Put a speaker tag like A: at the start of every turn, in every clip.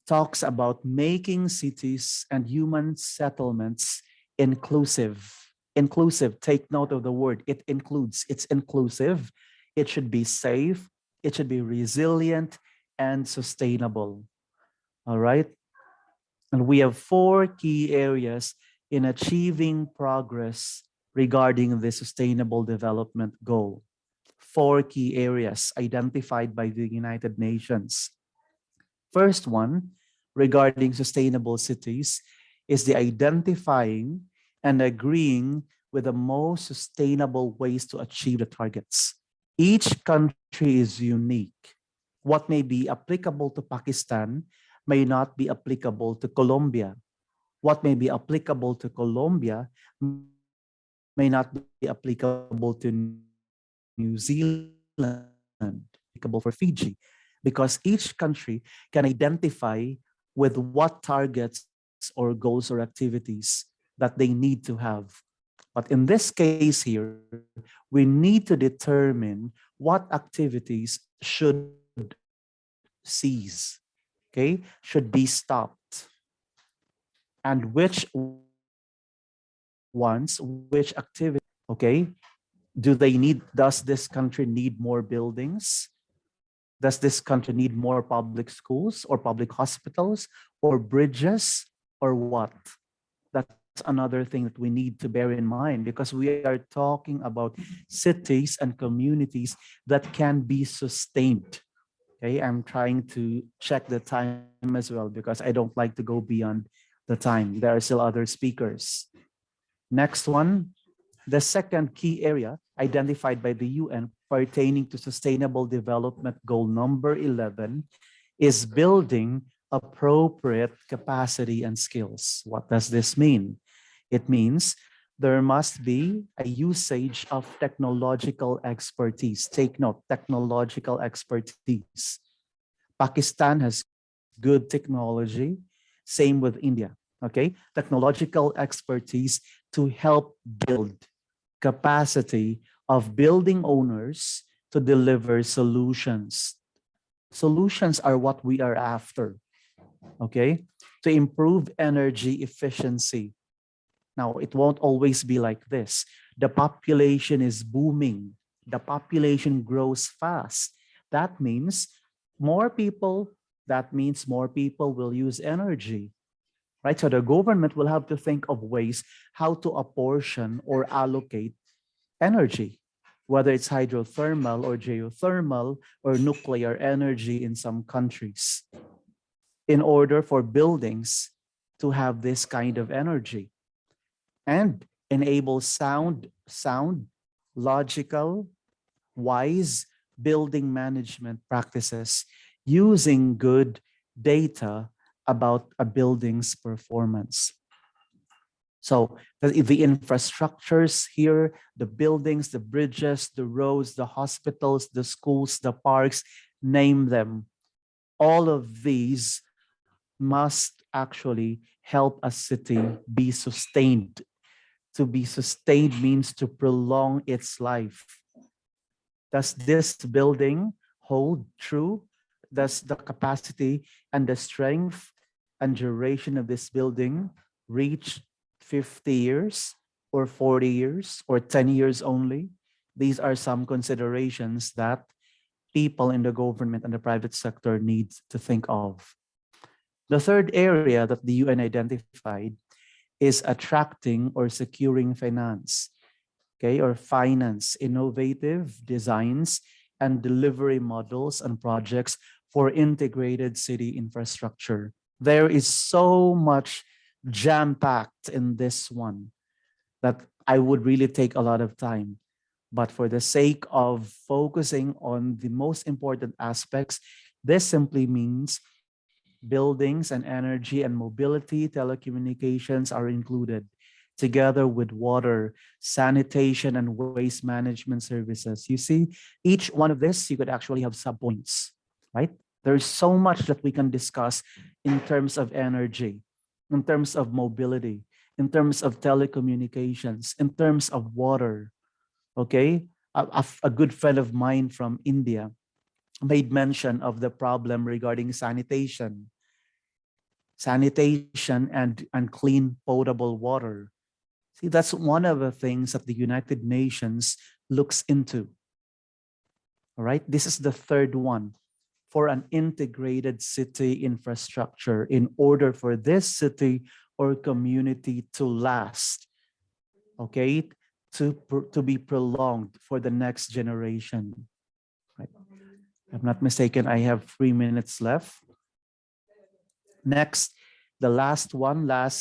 A: talks about making cities and human settlements inclusive. Inclusive, take note of the word. It includes, it's inclusive. It should be safe. It should be resilient and sustainable. All right. And we have 4 key areas in achieving progress regarding the Sustainable Development Goal. 4 key areas identified by the United Nations. First one, regarding sustainable cities, is the identifying and agreeing with the most sustainable ways to achieve the targets. Each country is unique. What may be applicable to Pakistan may not be applicable to Colombia. What may be applicable to Colombia may not be applicable to New Zealand, applicable for Fiji, because each country can identify with what targets or goals or activities that they need to have. But in this case here, we need to determine what activities should cease, okay, should be stopped, and which ones, which activity, okay, does this country need more buildings? Does this country need more public schools or public hospitals or bridges or what? That's another thing that we need to bear in mind, because we are talking about cities and communities that can be sustained. Okay, I'm trying to check the time as well because I don't like to go beyond the time. There are still other speakers. Next one, the second key area identified by the UN pertaining to Sustainable Development Goal number 11 is building appropriate capacity and skills. What does this mean? It means there must be a usage of technological expertise. Take note, technological expertise. Pakistan has good technology, same with India, okay? Technological expertise to help build capacity of building owners to deliver solutions. Solutions are what we are after, okay? To improve energy efficiency. Now, it won't always be like this. The population is booming. The population grows fast. That means more people will use energy, right? So the government will have to think of ways how to apportion or allocate energy, whether it's hydrothermal or geothermal or nuclear energy in some countries, in order for buildings to have this kind of energy and enable sound, logical, wise building management practices using good data about a building's performance. So the infrastructures here, the buildings, the bridges, the roads, the hospitals, the schools, the parks, name them. All of these must actually help a city be sustained. To be sustained means to prolong its life. Does this building hold true? Does the capacity and the strength and duration of this building reach 50 years or 40 years or 10 years only? These are some considerations that people in the government and the private sector need to think of. The third area that the UN identified is attracting or securing finance, okay, or finance, innovative designs and delivery models and projects for integrated city infrastructure. There is so much jam-packed in this one that I would really take a lot of time. But for the sake of focusing on the most important aspects, this simply means buildings and energy and mobility, telecommunications are included, together with water, sanitation, and waste management services. You see, each one of this, you could actually have subpoints, right? There's so much that we can discuss in terms of energy, in terms of mobility, in terms of telecommunications, in terms of water, okay? A good friend of mine from India made mention of the problem regarding sanitation. sanitation, and clean potable water. See, that's one of the things that the United Nations looks into. All right, this is the third one, for an integrated city infrastructure in order for this city or community to last, okay, to be prolonged for the next generation. Right? If I'm not mistaken, I have 3 minutes left. Next, the last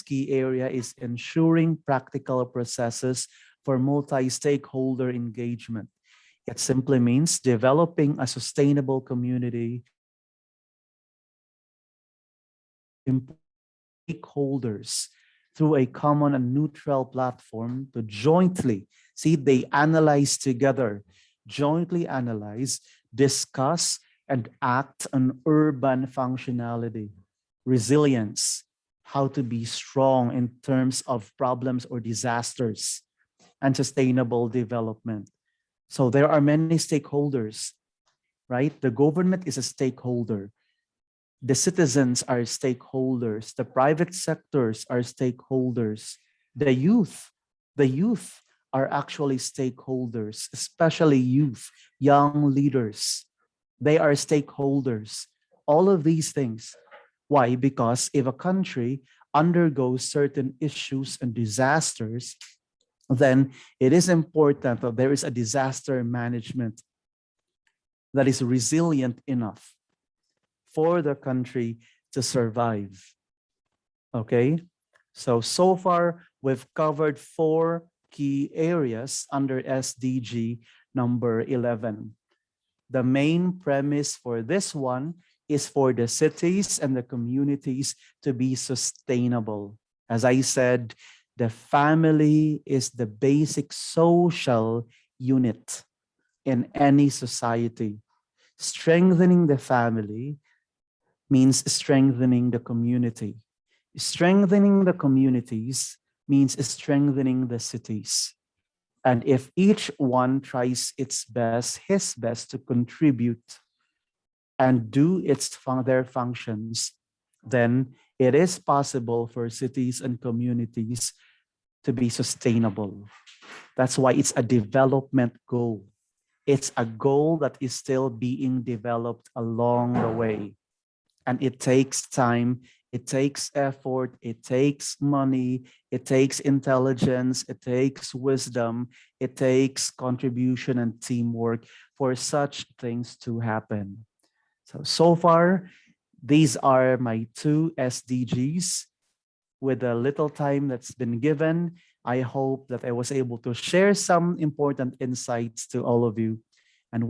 A: key area is ensuring practical processes for multi-stakeholder engagement. It simply means developing a sustainable community, stakeholders through a common and neutral platform to jointly, see, they analyze together, jointly analyze, discuss, and act on urban functionality, resilience, how to be strong in terms of problems or disasters, and sustainable development. So there are many stakeholders, right? The government is a stakeholder. The citizens are stakeholders. The private sectors are stakeholders. The youth are actually stakeholders, especially youth, young leaders. They are stakeholders. All of these things. Why? Because if a country undergoes certain issues and disasters, then it is important that there is a disaster management that is resilient enough for the country to survive. Okay? So far, we've covered 4 key areas under SDG number 11. The main premise for this one is for the cities and the communities to be sustainable. As I said, the family is the basic social unit in any society. Strengthening the family means strengthening the community. Strengthening the communities means strengthening the cities. And if each one tries his best to contribute and do their functions, then it is possible for cities and communities to be sustainable. That's why it's a development goal. It's a goal that is still being developed along the way. And it takes time, it takes effort, it takes money, it takes intelligence, it takes wisdom, it takes contribution and teamwork for such things to happen. So far, these are my 2 SDGs. With the little time that's been given, I hope that I was able to share some important insights to all of you. And